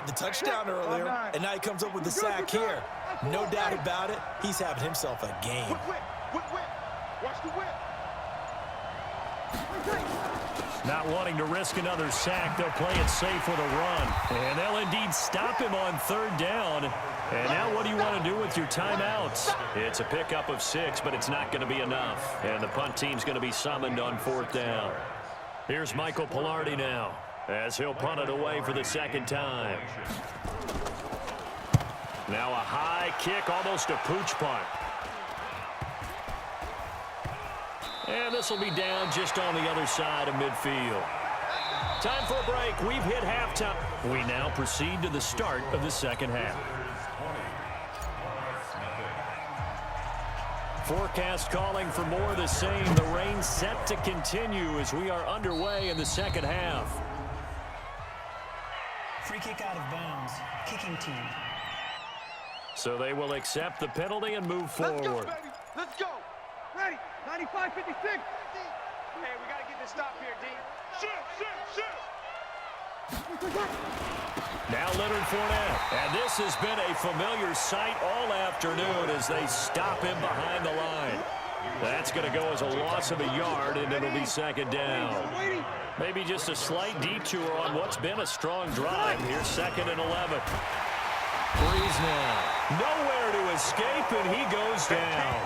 had the touchdown earlier, and now he comes up with the sack here. No doubt about it, he's having himself a game. Watch the whip. Not wanting to risk another sack, they'll play it safe with a run. And they'll indeed stop him on third down. And now what do you want to do with your timeouts? It's a pickup of 6, but it's not going to be enough. And the punt team's going to be summoned on fourth down. Here's Michael Pilardi now, as he'll punt it away for the second time. Now a high kick, almost a pooch punt. And this will be down just on the other side of midfield. Time for a break. We've hit halftime. We now proceed to the start of the second half. Forecast calling for more of the same. The rain set to continue as we are underway in the second half. Free kick out of bounds. Kicking team. So they will accept the penalty and move forward. Let's go, baby. Let's go. Ready. 95, 56. Hey, we got to get this stop here, D. Shoot. Now Leonard Fournette. And this has been a familiar sight all afternoon as they stop him behind the line. That's going to go as a loss of a yard, and it'll be second down. Maybe just a slight detour on what's been a strong drive. Here's 2nd and 11. Breeze now. Nowhere to escape, and he goes down.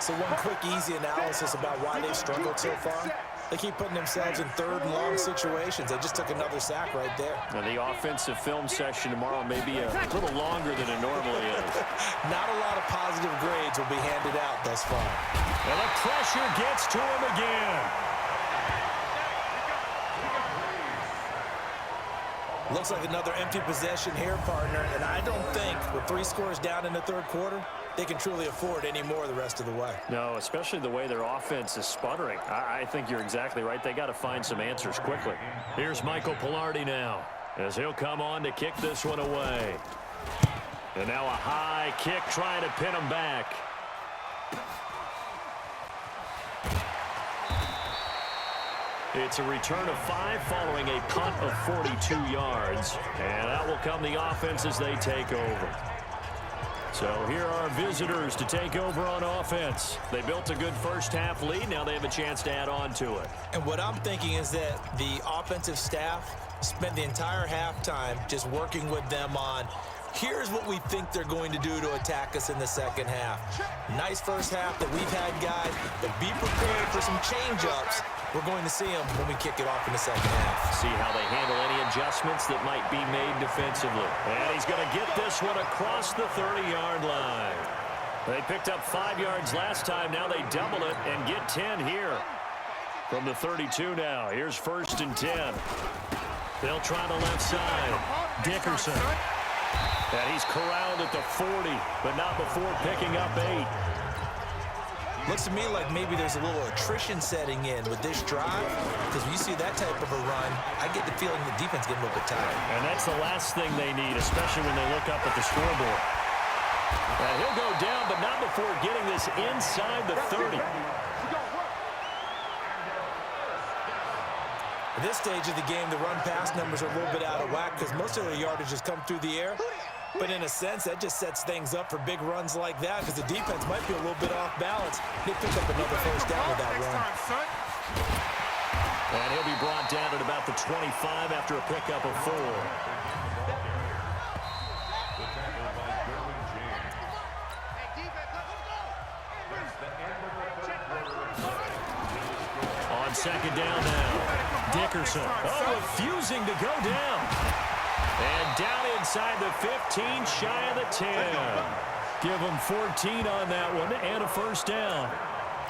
So one quick, easy analysis about why they've struggled so far. They keep putting themselves in third and long situations. They just took another sack right there. Now the offensive film session tomorrow may be a little longer than it normally is. Not a lot of positive grades will be handed out thus far. And the pressure gets to him again. Looks like another empty possession here, partner. And I don't think with 3 scores down in the third quarter, they can truly afford any more the rest of the way. No, especially the way their offense is sputtering. I think you're exactly right. They got to find some answers quickly. Here's Michael Pilardi now, as he'll come on to kick this one away. And now a high kick trying to pin him back. It's a return of 5 following a punt of 42 yards. And that will come the offense as they take over. So here are our visitors to take over on offense. They built a good first half lead. Now they have a chance to add on to it. And what I'm thinking is that the offensive staff spent the entire halftime just working with them on, here's what we think they're going to do to attack us in the second half. Nice first half that we've had, guys, but be prepared for some change-ups. We're going to see them when we kick it off in the second half. See how they handle any adjustments that might be made defensively. And he's going to get this one across the 30-yard line. They picked up 5 yards last time. Now they double it and get 10 here. From the 32 now, here's 1st and 10. They'll try the left side. Dickerson. And he's corralled at the 40, but not before picking up 8. Looks to me like maybe there's a little attrition setting in with this drive, because when you see that type of a run, I get the feeling the defense getting a little bit tired. And that's the last thing they need, especially when they look up at the scoreboard. And he'll go down, but not before getting this inside the 30. At this stage of the game, the run-pass numbers are a little bit out of whack because most of the yardage has come through the air. But in a sense, that just sets things up for big runs like that because the defense might be a little bit off balance. They pick up another first down with that run. And he'll be brought down at about the 25 after a pickup of 4. On second down now, Dickerson. Oh, refusing to go down. And down inside the 15, shy of the 10. Give them 14 on that one and a first down.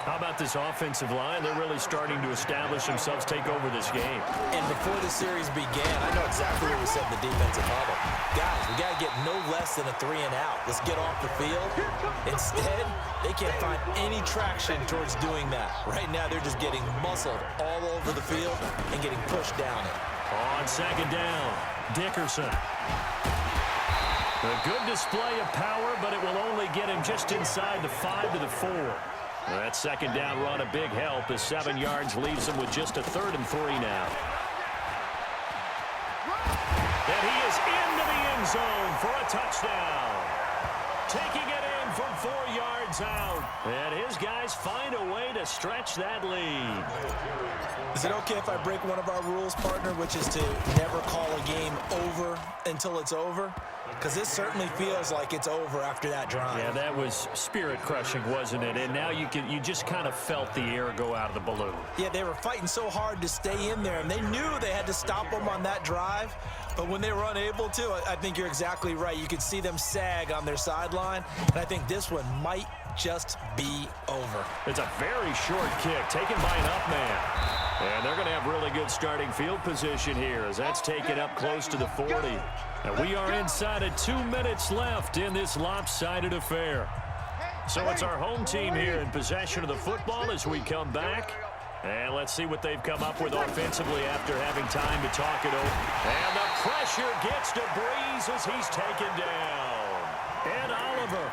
How about this offensive line? They're really starting to establish themselves, take over this game. And before the series began, I know exactly what we said in the defensive huddle. Guys, we got to get no less than a 3 and out. Let's get off the field. Instead, they can't find any traction towards doing that. Right now, they're just getting muscled all over the field and getting pushed down it. On second down, Dickerson. A good display of power, but it will only get him just inside the 5 to the 4. That second down run a big help as 7 yards leaves him with just a 3rd and 3 now. And he is into the end zone for a touchdown. Taking it in from 4 yards out. And his guys find a way to stretch that lead. Is it okay if I break one of our rules, partner, which is to never call a game over until it's over? Because this certainly feels like it's over after that drive. Yeah, that was spirit-crushing, wasn't it? And now you just kind of felt the air go out of the balloon. Yeah, they were fighting so hard to stay in there, and they knew they had to stop them on that drive. But when they were unable to, I think you're exactly right. You could see them sag on their sideline, and I think this one might just be over. It's a very short kick taken by an up man. And they're going to have really good starting field position here as that's taken up close to the 40. And we are inside of 2 minutes left in this lopsided affair. So it's our home team here in possession of the football as we come back. And let's see what they've come up with offensively after having time to talk it over. And the pressure gets to Breeze as he's taken down. And Oliver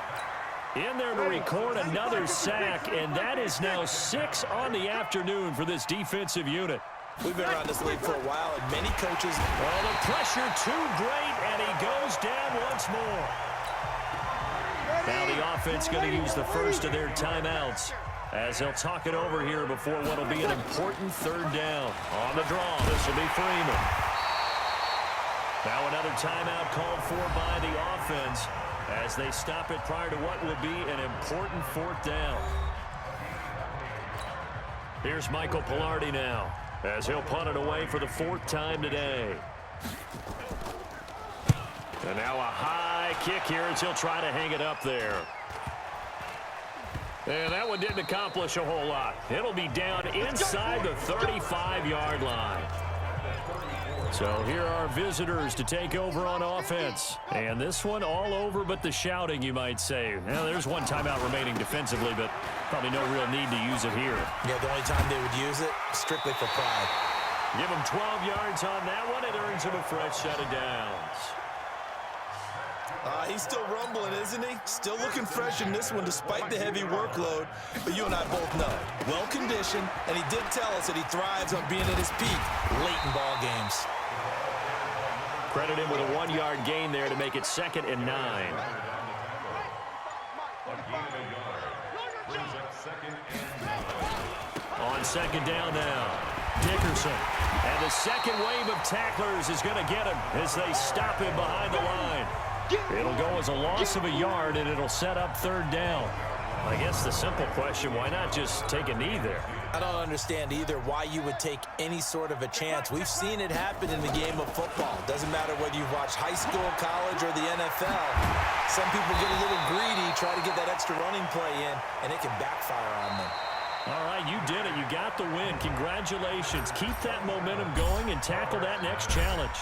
in there to record another sack, and that is now 6 on the afternoon for this defensive unit. We've been around this league for a while, and many coaches... Well, the pressure too great, and he goes down once more. Now the offense going to use the first of their timeouts as they'll talk it over here before what will be an important third down. On the draw, this will be Freeman. Now another timeout called for by the offense as they stop it prior to what will be an important fourth down. Here's Michael Pilardi now as he'll punt it away for the 4th time today. And now a high kick here as he'll try to hang it up there. And that one didn't accomplish a whole lot. It'll be down inside the 35-yard line. So here are visitors to take over on offense. And this one all over but the shouting, you might say. Now, there's one timeout remaining defensively, but probably no real need to use it here. Yeah, the only time they would use it, strictly for pride. Give him 12 yards on that one. It earns him a fresh set of downs. He's still rumbling, isn't he? Still looking fresh in this one despite the heavy workload. But you and I both know, well-conditioned, and he did tell us that he thrives on being at his peak late in ball games. Credit him with a 1-yard gain there to make it 2nd and 9. On 2nd down now, Dickerson. And the second wave of tacklers is going to get him as they stop him behind the line. It'll go as a loss of a yard, and it'll set up 3rd down. I guess the simple question, why not just take a knee there? I don't understand either why you would take any sort of a chance. We've seen it happen in the game of football. Doesn't matter whether you've watched high school, college, or the NFL. Some people get a little greedy, try to get that extra running play in, and it can backfire on them. All right, you did it. You got the win. Congratulations. Keep that momentum going and tackle that next challenge.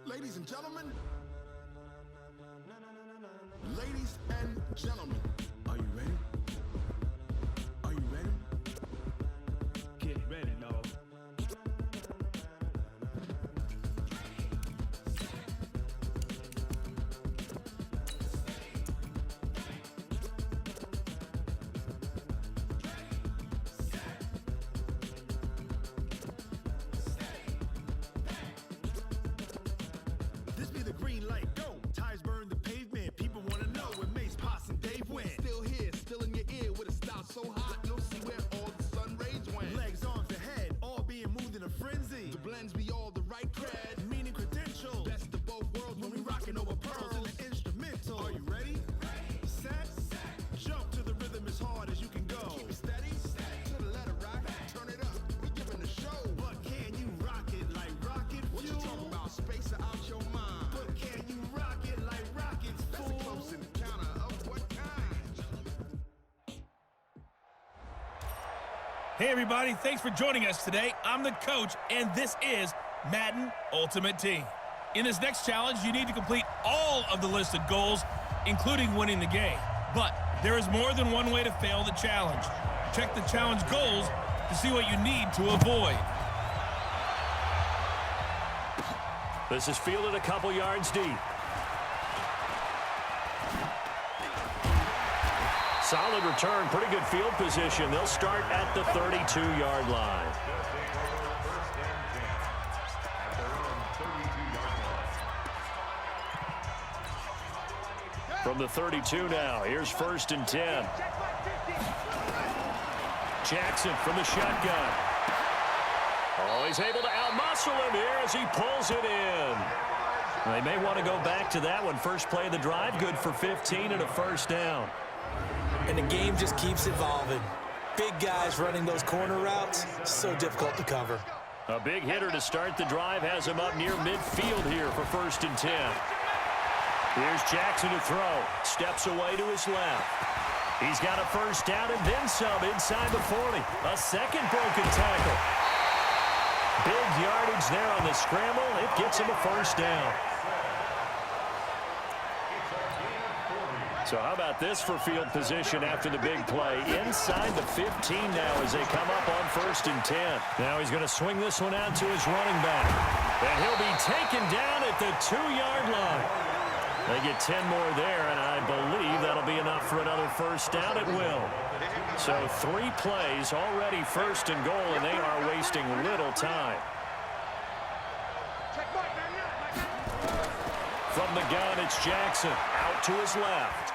Ladies and gentlemen, are you ready? Are you ready? Get ready, dog. This be the green light, go. Tires burn the pavement. People want to know where Mace, Potts, and Dave went. Still here, still in your ear with a style so hot, you'll see where all the sun rays went. Legs, arms, and head, all being moved in a frenzy. The blends be all the right cred, meaning credentials. Best of both worlds when we rockin' over pearls and the instrumental. Are you ready? Set. Jump to the rhythm as hard as you can go. Keep it steady. To the letter rock. Turn it up. We giving the show. But can you rock it like rocket fuel? What you talking about? Space out your mind. But can you rock it like rockets, fool? That's a close encounter of what kind? Hey everybody, thanks for joining us today. I'm the coach, and this is Madden Ultimate Team. In this next challenge, you need to complete all of the listed goals, including winning the game. But there is more than one way to fail the challenge. Check the challenge goals to see what you need to avoid. This is fielded a couple yards deep. Solid return, pretty good field position. They'll start at the 32-yard line. From the 32 now, here's 1st and 10. Jackson from the shotgun. Oh, he's able to outmuscle him here as he pulls it in. They may want to go back to that one. First play of the drive, good for 15 and a first down. And the game just keeps evolving. Big guys running those corner routes, so difficult to cover. A big hitter to start the drive has him up near midfield here for 1st and 10. Here's Jackson to throw. Steps away to his left. He's got a first down and then some inside the 40. A second broken tackle. Big yardage there on the scramble. It gets him a first down. So how about this for field position after the big play? Inside the 15 now as they come up on 1st and 10. Now he's going to swing this one out to his running back. And he'll be taken down at the 2-yard line. They get 10 more there, and I believe that'll be enough for another first down. It will. So 3 plays already 1st and goal, and they are wasting little time. From the gun, it's Jackson out to his left.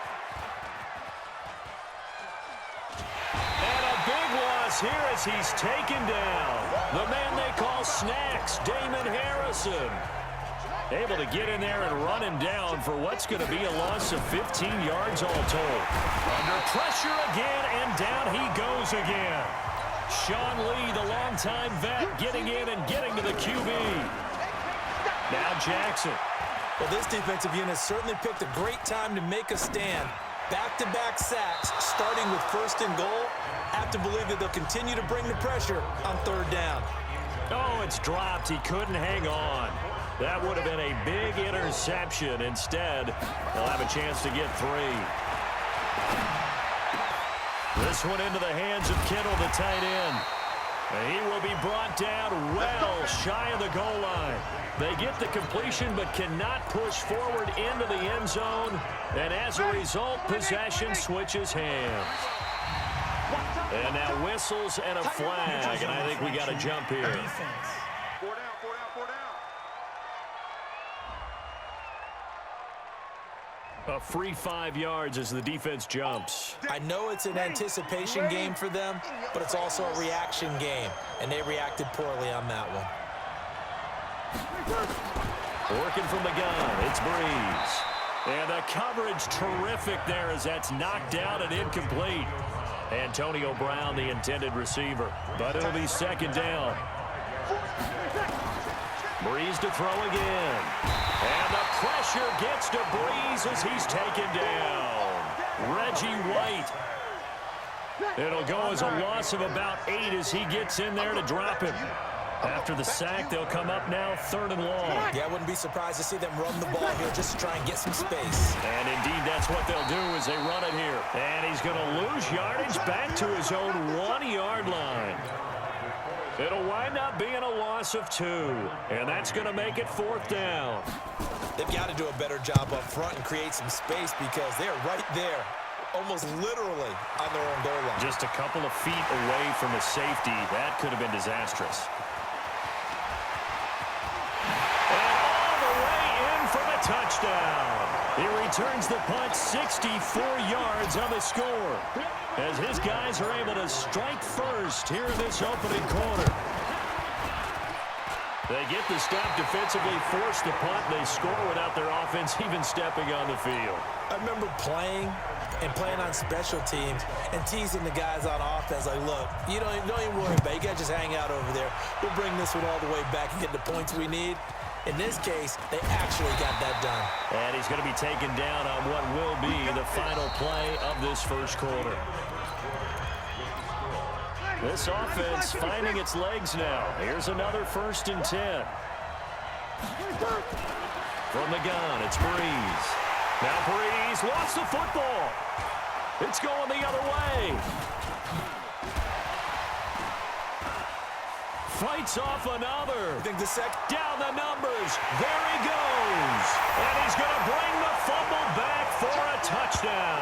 And a big loss here as he's taken down. The man they call Snacks, Damon Harrison. Able to get in there and run him down for what's going to be a loss of 15 yards all told. Under pressure again, and down he goes again. Sean Lee, the longtime vet, getting in and getting to the QB. Now Jackson. Well, this defensive unit certainly picked a great time to make a stand. Back-to-back sacks, starting with 1st and goal. Have to believe that they'll continue to bring the pressure on 3rd down. Oh, it's dropped. He couldn't hang on. That would have been a big interception. Instead, they'll have a chance to get 3. This one into the hands of Kittle, the tight end. And he will be brought down well shy of the goal line. They get the completion but cannot push forward into the end zone. And as a result, possession switches hands. And now whistles and a flag. And I think we got to jump here. 4 down, 4 down, 4 down. A free 5 yards as the defense jumps. I know it's an anticipation game for them, but it's also a reaction game, and they reacted poorly on that one. Working from the gun, it's Breeze. And the coverage terrific there as that's knocked down and incomplete. Antonio Brown, the intended receiver, but it'll be 2nd down. Breeze to throw again. And the pressure gets to Breeze as he's taken down. Reggie White. It'll go as a loss of about 8 as he gets in there to drop him. After the sack, they'll come up now 3rd and long. Yeah, I wouldn't be surprised to see them run the ball here just to try and get some space. And indeed, that's what they'll do as they run it here. And he's going to lose yardage back to his own 1-yard line. It'll wind up being a loss of 2. And that's going to make it 4th down. They've got to do a better job up front and create some space because they're right there, almost literally on their own goal line. Just a couple of feet away from a safety. That could have been disastrous. And all the way in for the touchdown. He returns the punt 64 yards on the score as his guys are able to strike first here in this opening quarter. They get the stop defensively, force the punt, and they score without their offense even stepping on the field. I remember playing on special teams and teasing the guys on offense like, look, you don't even worry about it. You guys just hang out over there. We'll bring this one all the way back and get the points we need. In this case, they actually got that done. And he's going to be taken down on what will be the final play of this first quarter. This offense finding its legs now. Here's another 1st and 10. From the gun, it's Breeze. Now Breeze lost the football. It's going the other way. Fights off another. Down the numbers. There he goes. And he's going to bring the fumble back for a touchdown.